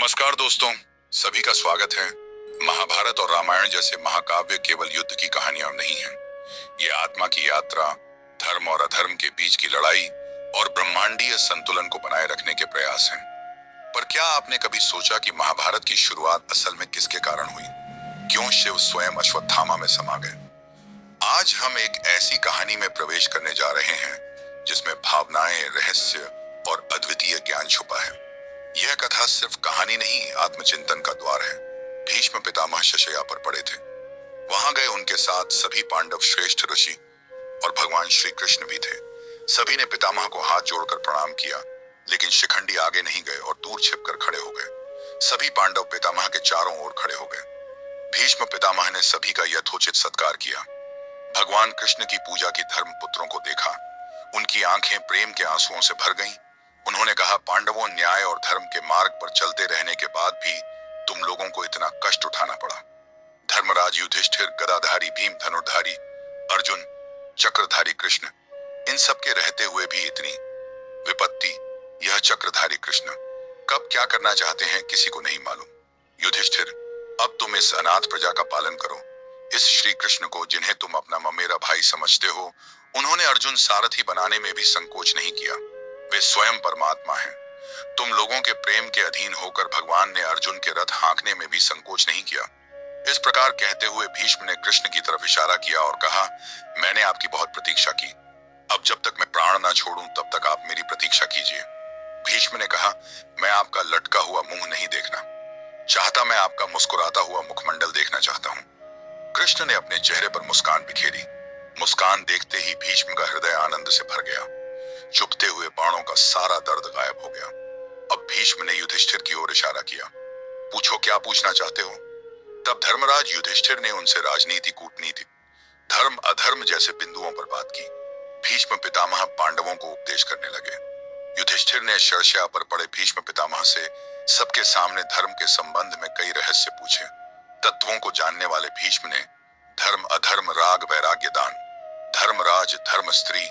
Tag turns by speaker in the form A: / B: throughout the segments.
A: नमस्कार दोस्तों, सभी का स्वागत है। महाभारत और रामायण जैसे महाकाव्य केवल युद्ध की कहानियां नहीं हैं। ये आत्मा की यात्रा, धर्म और अधर्म के बीच की लड़ाई और ब्रह्मांडीय संतुलन को बनाए रखने के प्रयास हैं। पर क्या आपने कभी सोचा कि महाभारत की शुरुआत असल में किसके कारण हुई? क्यों शिव स्वयं अश्वत्थामा में समा गए? आज हम एक ऐसी कहानी में प्रवेश करने जा रहे हैं जिसमें भावनाएं, रहस्य और अद्वितीय ज्ञान छुपा है। यह कथा सिर्फ कहानी नहीं, आत्मचिंतन का द्वार है। भीष्म पितामह शशया पर पड़े थे। वहां गए उनके साथ सभी पांडव, श्रेष्ठ ऋषि और भगवान श्री कृष्ण भी थे। सभी ने पितामह को हाथ जोड़कर प्रणाम किया, लेकिन शिखंडी आगे नहीं गए और दूर छिपकर खड़े हो गए। सभी पांडव पितामह के चारों ओर खड़े हो गए। भीष्म पितामह ने सभी का यथोचित सत्कार किया। भगवान कृष्ण की पूजा की धर्म पुत्रों को देखा। उनकी आंखें प्रेम के आंसुओं से भर गईं। उन्होंने कहा, पांडवों, न्याय और धर्म के मार्ग पर चलते रहने के बाद भी तुम लोगों को इतना कष्ट उठाना पड़ा। धर्मराज युधिष्ठिर, गदाधारी भीम, धनुर्धारी अर्जुन, चक्रधारी कृष्ण, इन सब के रहते हुए भी इतनी विपत्ति। यह चक्रधारी कृष्ण कब क्या करना चाहते हैं किसी को नहीं मालूम। युधिष्ठिर, अब तुम इस अनाथ प्रजा का पालन करो। इस श्री कृष्ण को, जिन्हें तुम अपना ममेरा भाई समझते हो, उन्होंने अर्जुन सारथी बनाने में भी संकोच नहीं किया। वे स्वयं परमात्मा हैं। तुम लोगों के प्रेम के अधीन होकर भगवान ने अर्जुन के रथ हाँकने में भी संकोच नहीं किया। इस प्रकार कहते हुए भीष्म ने कृष्ण की तरफ इशारा किया और कहा, मैंने आपकी बहुत प्रतीक्षा की। अब जब तक मैं प्राण ना छोड़ूं तब तक आप मेरी प्रतीक्षा कीजिए। भीष्म ने कहा, मैं आपका लटका हुआ मुंह नहीं देखना चाहता, मैं आपका मुस्कुराता हुआ मुखमंडल देखना चाहता हूं। कृष्ण ने अपने चेहरे पर मुस्कान बिखेरी। मुस्कान देखते ही भीष्म का हृदय आनंद से भर गया। चुभते हुए बाणों का सारा दर्द गायब हो गया। अब भीष्म ने युधिष्ठिर की ओर इशारा किया। पूछो, क्या पूछना चाहते हो? तब धर्मराज युधिष्ठिर ने उनसे राजनीति, कूटनीति, धर्म अधर्म जैसे बिंदुओं पर बात की। भीष्म पितामह पांडवों को उपदेश करने लगे। युधिष्ठिर ने शर्षया पर पड़े भीष्म पितामह से सबके सामने धर्म के संबंध में कई रहस्य पूछे। तत्वों को जानने वाले भीष्म ने धर्म अधर्म, राग वैराग्य, दान, धर्मराज, धर्म स्त्री,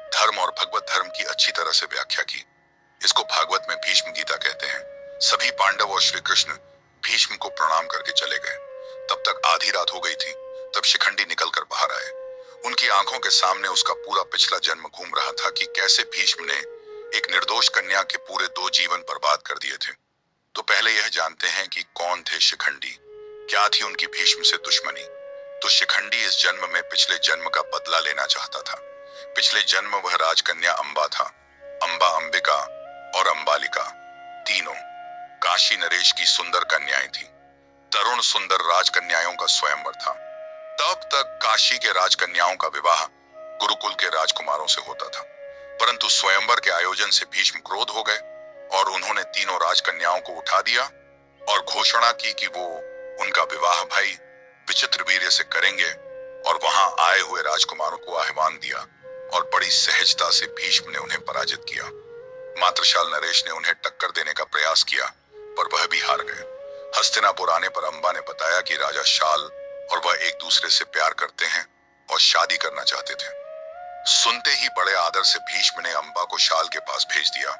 A: धर्म और भगवत धर्म की अच्छी तरह से व्याख्या की। इसको भागवत में भीष्म गीता कहते हैं। सभी पांडव और श्री कृष्ण भीष्म को प्रणाम करके चले गए। तब तक आधी रात हो गई थी। तब शिखंडी निकलकर बाहर आए। उनकी आंखों के सामने उसका पूरा पिछला जन्म घूम रहा था कि कैसे भीष्म ने एक निर्दोष कन्या के पूरे 2 जीवन बर्बाद कर दिए थे। तो पहले यह जानते हैं कि कौन थे शिखंडी, क्या थी उनकी भीष्म से दुश्मनी। तो शिखंडी इस जन्म में पिछले जन्म का बदला लेना चाहता था। पिछले जन्म वह राजकन्या अंबा था। अंबा, अंबिका और अंबालिका, तीनों काशी नरेश की सुंदर कन्याएं थीं। तरुण सुंदर राजकन्याओं का स्वयंवर था। तब तक काशी के राजकन्याओं का विवाह गुरुकुल के राजकुमारों से होता था। परंतु स्वयंवर के आयोजन से भीष्म क्रोध हो गए और उन्होंने तीनों राजकन्याओं को उठा दिया और घोषणा की कि वो उनका विवाह भाई विचित्रवीर्य से करेंगे। और वहां आए हुए राजकुमारों को आह्वान दिया और बड़ी सहजता से भीष्म ने उन्हें पराजित किया। मातृशाल नरेश ने उन्हें टक्कर देने का प्रयास किया, पर वह भी हार गए। हस्तिनापुर आने पर अंबा ने बताया कि राजा शाल और वह एक दूसरे से प्यार करते हैं और शादी करना चाहते थे। सुनते ही बड़े आदर से भीष्म ने अंबा को शाल के पास भेज दिया,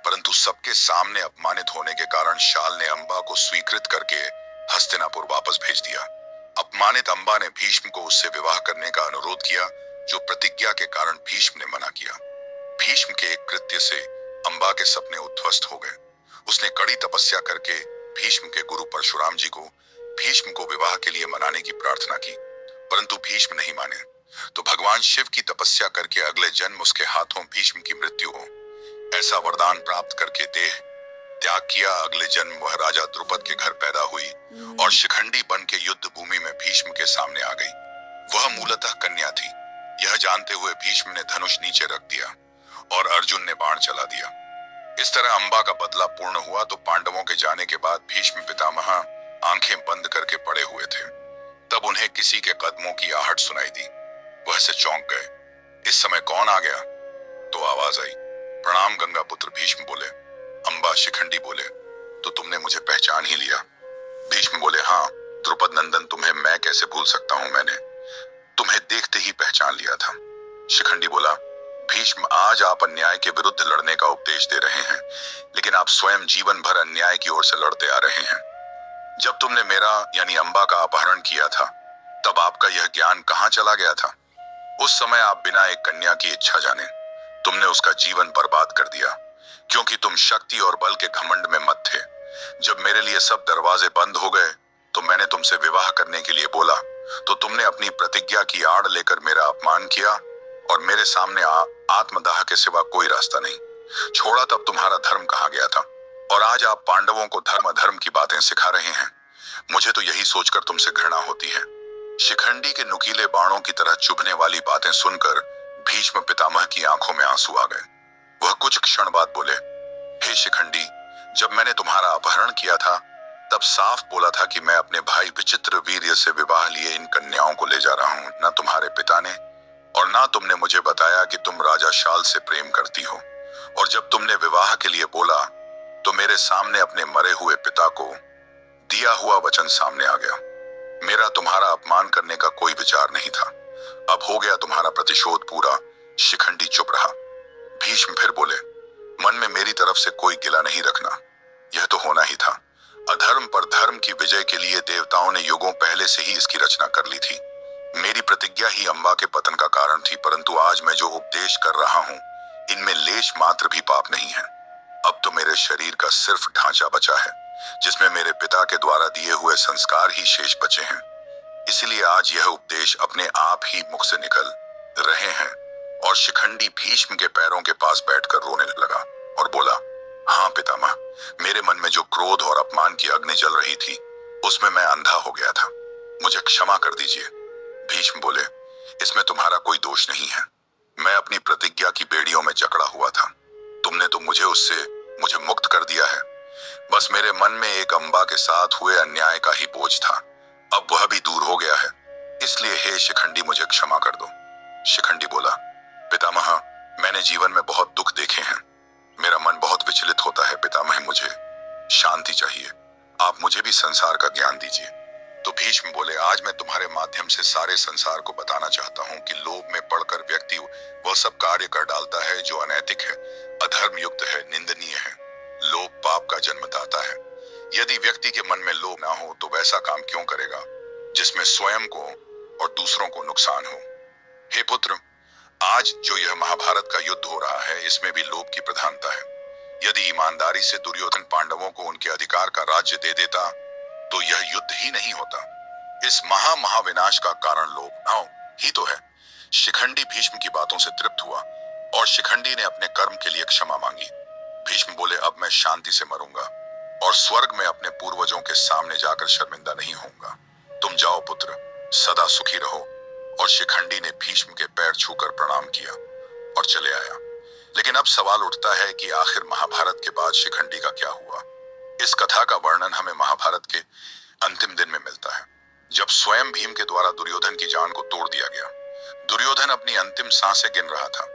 A: परंतु सबके सामने अपमानित होने के कारण शाल ने अंबा को स्वीकृत करके हस्तिनापुर वापस भेज दिया। अपमानित अंबा ने भीष्म को उससे विवाह करने का अनुरोध किया, जो प्रतिज्ञा के कारण भीष्म ने मना किया। भीष्म के एक कृत्य से अंबा के सपने उद्ध्वस्त हो गए। उसने कड़ी तपस्या करके भीष्म के गुरु परशुराम जी को भीष्म को विवाह के लिए मनाने की प्रार्थना की, परंतु भीष्म नहीं माने। तो भगवान शिव की तपस्या करके अगले जन्म उसके हाथों भीष्म की मृत्यु हो, ऐसा वरदान प्राप्त करके देह त्याग किया। अगले जन्म वह राजा द्रुपद के घर पैदा हुई और शिखंडी बन के युद्ध भूमि में भीष्म के सामने आ गई। वह मूलतः कन्या थी। यह जानते हुए भीष्म ने धनुष नीचे रख दिया और अर्जुन ने बाण चला दिया। इस तरह अंबा का बदला पूर्ण हुआ। तो पांडवों के जाने के बाद भीष्म पितामह आंखें बंद करके पड़े हुए थे। तब उन्हें किसी के कदमों की आहट सुनाई दी। वह से चौंक गए। इस समय कौन आ गया? तो आवाज आई, प्रणाम गंगा पुत्र। भीष्म बोले। अंबा, शिखंडी बोले, तो तुमने मुझे पहचान ही लिया? भीष्म बोले, हाँ द्रुपद नंदन, तुम्हें मैं कैसे भूल सकता हूं, मैंने तुम्हें देखते ही पहचान लिया था। शिखंडी बोला, भीष्म, आज आप अन्याय के विरुद्ध लड़ने का उपदेश दे रहे हैं, लेकिन आप स्वयं जीवन भर अन्याय की ओर से लड़ते आ रहे हैं। जब तुमने मेरा यानी अंबा का अपहरण किया था, तब आपका यह ज्ञान कहाँ चला गया था? उस समय आप बिना एक कन्या की इच्छा जाने तुमने उसका जीवन बर्बाद कर दिया, क्योंकि तुम शक्ति और बल के घमंड में मत थे। जब मेरे लिए सब दरवाजे बंद हो गए तो मैंने तुमसे विवाह करने के लिए बोला, तो तुमने अपनी प्रतिज्ञा की आड़ लेकर मेरा अपमान किया और मेरे सामने आत्मदाह के सिवा कोई रास्ता नहीं छोड़ा। तब तुम्हारा धर्म कहाँ गया था? और आज आप पांडवों को धर्म अधर्म की बातें सिखा रहे हैं। मुझे तो यही सोचकर तुमसे घृणा होती है। शिखंडी के नुकीले बाणों की तरह चुभने वाली बातें सुनकर भीष्म पितामह की आंखों में आंसू आ गए। वह कुछ क्षण बाद बोले, हे शिखंडी, जब मैंने तुम्हारा अपहरण किया था तब साफ बोला था कि मैं अपने भाई विचित्र वीर्य से विवाह लिए इन कन्याओं को ले जा रहा हूं। न तुम्हारे पिता ने और ना तुमने मुझे बताया कि तुम राजा शाल से प्रेम करती हो। और जब तुमने विवाह के लिए बोला तो मेरे सामने अपने मरे हुए पिता को दिया हुआ वचन सामने आ गया। मेरा तुम्हारा अपमान करने का कोई विचार नहीं था। अब हो गया तुम्हारा प्रतिशोध पूरा। शिखंडी चुप रहा। भीष्म फिर बोले, मन में मेरी तरफ से कोई गिला नहीं रखना, यह तो होना ही था। अधर्म पर धर्म की विजय के लिए देवताओं ने युगों पहले से ही इसकी रचना कर ली थी। मेरी प्रतिज्ञा ही अंबा के पतन का कारण थी, परंतु आज मैं जो उपदेश कर रहा हूं इनमें लेश मात्र भी पाप नहीं है। अब तो मेरे शरीर का सिर्फ ढांचा बचा है, जिसमें मेरे पिता के द्वारा दिए हुए संस्कार ही शेष बचे हैं। इसलिए आज यह उपदेश अपने आप ही मुख से निकल रहे हैं। और शिखंडी भीष्म के पैरों के पास बैठकर रोने लगा और बोला, हाँ पितामह, मेरे मन में जो क्रोध और अपमान की अग्नि जल रही थी उसमें मैं अंधा हो गया था, मुझे क्षमा कर दीजिए। भीष्म बोले, इसमें तुम्हारा कोई दोष नहीं है। मैं अपनी प्रतिज्ञा की बेड़ियों में जकड़ा हुआ था। तुमने तो मुझे मुक्त कर दिया है। बस मेरे मन में एक अंबा के साथ हुए अन्याय का ही बोझ था, अब वह भी दूर हो गया है। इसलिए हे शिखंडी, मुझे क्षमा कर दो। शिखंडी बोला, पितामह, मैंने जीवन में बहुत दुख देखे हैं, मेरा मन बहुत विचलित होता है। पितामह, मुझे शांति चाहिए, आप मुझे भी संसार का ज्ञान दीजिए। तो भीष्म बोले, आज मैं तुम्हारे माध्यम से सारे संसार को बताना चाहता हूँ कि लोभ में पड़कर व्यक्ति वह सब कार्य कर डालता है जो अनैतिक है, अधर्म युक्त है, निंदनीय है। लोभ पाप का जन्मदाता है। यदि व्यक्ति के मन में लोभ ना हो तो वैसा काम क्यों करेगा जिसमें स्वयं को और दूसरों को नुकसान हो। हे पुत्र, आज जो यह महाभारत का युद्ध हो रहा है इसमें भी लोभ की प्रधानता है। यदि ईमानदारी से दुर्योधन पांडवों को उनके अधिकार का राज्य दे देता तो यह युद्ध ही नहीं होता। इस महाविनाश का कारण लोभ ही तो है। शिखंडी भीष्म की बातों से तृप्त हुआ और शिखंडी ने अपने कर्म के लिए क्षमा मांगी। भीष्म बोले, अब मैं शांति से मरूंगा और स्वर्ग में अपने पूर्वजों के सामने जाकर शर्मिंदा नहीं होऊंगा। तुम जाओ पुत्र, सदा सुखी रहो। और शिखंडी ने भीष्म के पैर छूकर प्रणाम किया और चले आया। लेकिन अब सवाल उठता है कि आखिर महाभारत के बाद शिखंडी का क्या हुआ। इस कथा का वर्णन हमें महाभारत के अंतिम दिन में मिलता है, जब स्वयं भीम के द्वारा दुर्योधन की जान को तोड़ दिया गया। दुर्योधन अपनी अंतिम सांसें गिन रहा था।